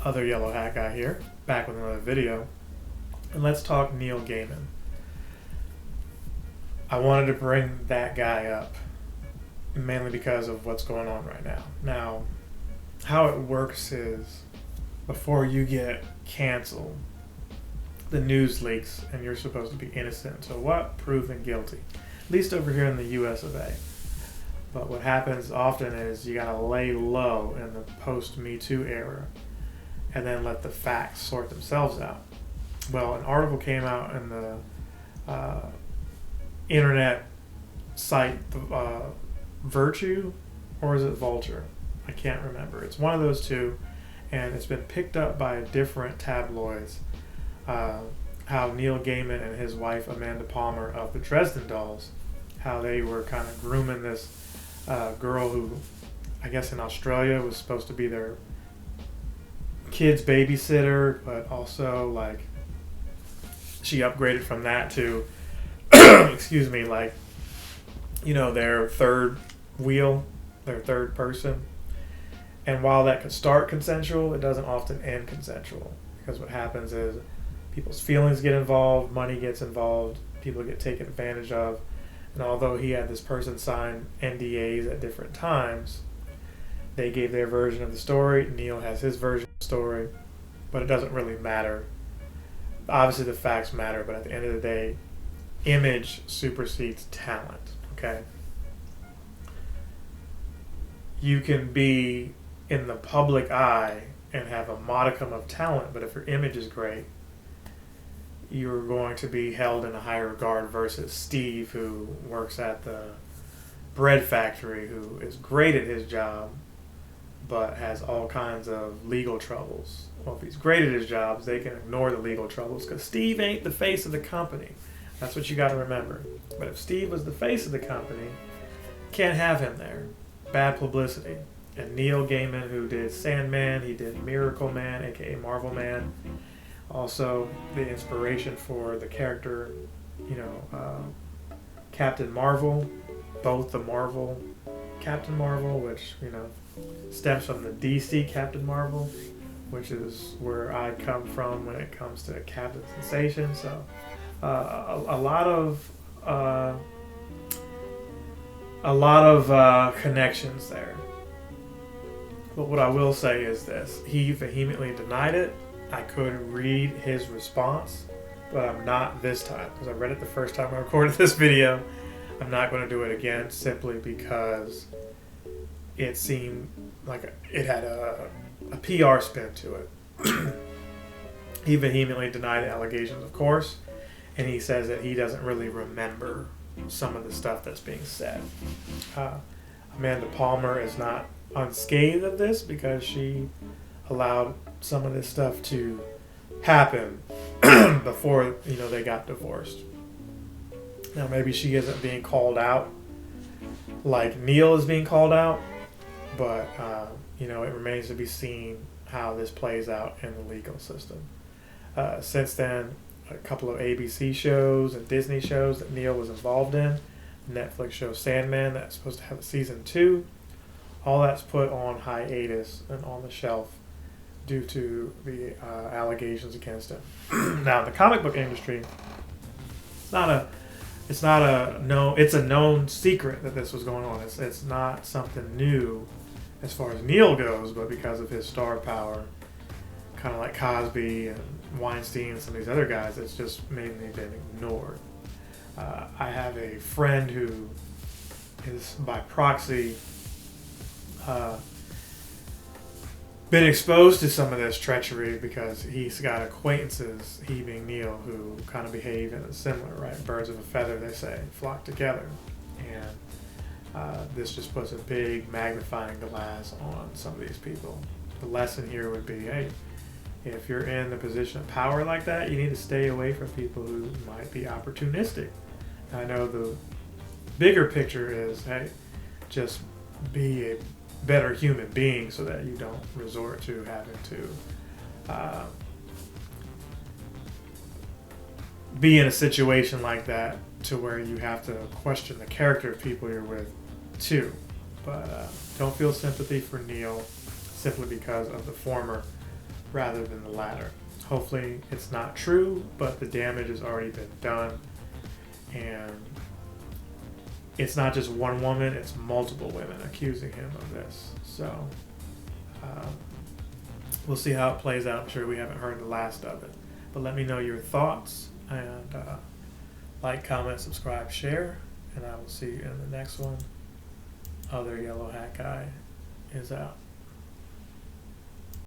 Other yellow hat guy here, back with another video, and let's talk Neil Gaiman. I wanted to bring that guy up mainly because of what's going on right now. Now, how it works is before you get canceled, the news leaks and you're supposed to be innocent until what? Proven guilty. At least over here in the US of A. But what happens often is you gotta lay low in the post-Me Too era and then let the facts sort themselves out. Well, an article came out in the internet site Virtue, or is it Vulture? I can't remember. It's one of those two, and it's been picked up by different tabloids. How Neil Gaiman and his wife Amanda Palmer of the Dresden Dolls, how they were kind of grooming this girl who, I guess in Australia, was supposed to be their kid's babysitter, but also like she upgraded from that to excuse me, like, you know, their third wheel, their third person. And while that could start consensual, it doesn't often end consensual, because what happens is people's feelings get involved, money gets involved, people get taken advantage of. And although he had this person sign NDAs at different times, they gave their version of the story. Neil has his version of the story, but it doesn't really matter. Obviously the facts matter, but at the end of the day, image supersedes talent, okay? You can be in the public eye and have a modicum of talent, but if your image is great, you're going to be held in a higher regard versus Steve, who works at the bread factory, who is great at his job, but has all kinds of legal troubles. Well, if he's great at his jobs, they can ignore the legal troubles because Steve ain't the face of the company. That's what you got to remember. But if Steve was the face of the company, can't have him there. Bad publicity. And Neil Gaiman, who did Sandman, he did Miracle Man, aka Marvel Man. Also, the inspiration for the character, you know, Captain Marvel, both the Marvel, Captain Marvel, which, you know, stems from the DC Captain Marvel, which is where I come from when it comes to Captain Sensation. So, a lot of connections there. But what I will say is this: he vehemently denied it. I could read his response, but I'm not this time, because I read it the first time I recorded this video. I'm not going to do it again simply because it seemed like it had a PR spin to it. He vehemently denied the allegations, of course, and he says that he doesn't really remember some of the stuff that's being said. Amanda Palmer is not unscathed of this because she allowed some of this stuff to happen before, you know, they got divorced. Now maybe she isn't being called out like Neil is being called out, but you know, it remains to be seen how this plays out in the legal system. Since then, a couple of ABC shows and Disney shows that Neil was involved in, the Netflix show Sandman that's supposed to have a season 2, all that's put on hiatus and on the shelf due to the allegations against him. Now, in the comic book industry, it's a known secret that this was going on. It's not something new as far as Neil goes, but because of his star power, kind of like Cosby and Weinstein and some of these other guys, it's just mainly been ignored. I have a friend who is by proxy been exposed to some of this treachery because he's got acquaintances, he being Neil, who kind of behave in a similar, right? Birds of a feather, they say, flock together. And this just puts a big magnifying glass on some of these people. The lesson here would be, hey, if you're in the position of power like that, you need to stay away from people who might be opportunistic. I know the bigger picture is, hey, just be a better human being so that you don't resort to having to be in a situation like that to where you have to question the character of people you're with too. But don't feel sympathy for Neil simply because of the former rather than the latter. Hopefully it's not true, but the damage has already been done, and it's not just one woman, it's multiple women accusing him of this. So we'll see how it plays out. I'm sure we haven't heard the last of it, but let me know your thoughts, and like, comment, subscribe, share, and I will see you in the next one. Other Yellow Hat Guy is out.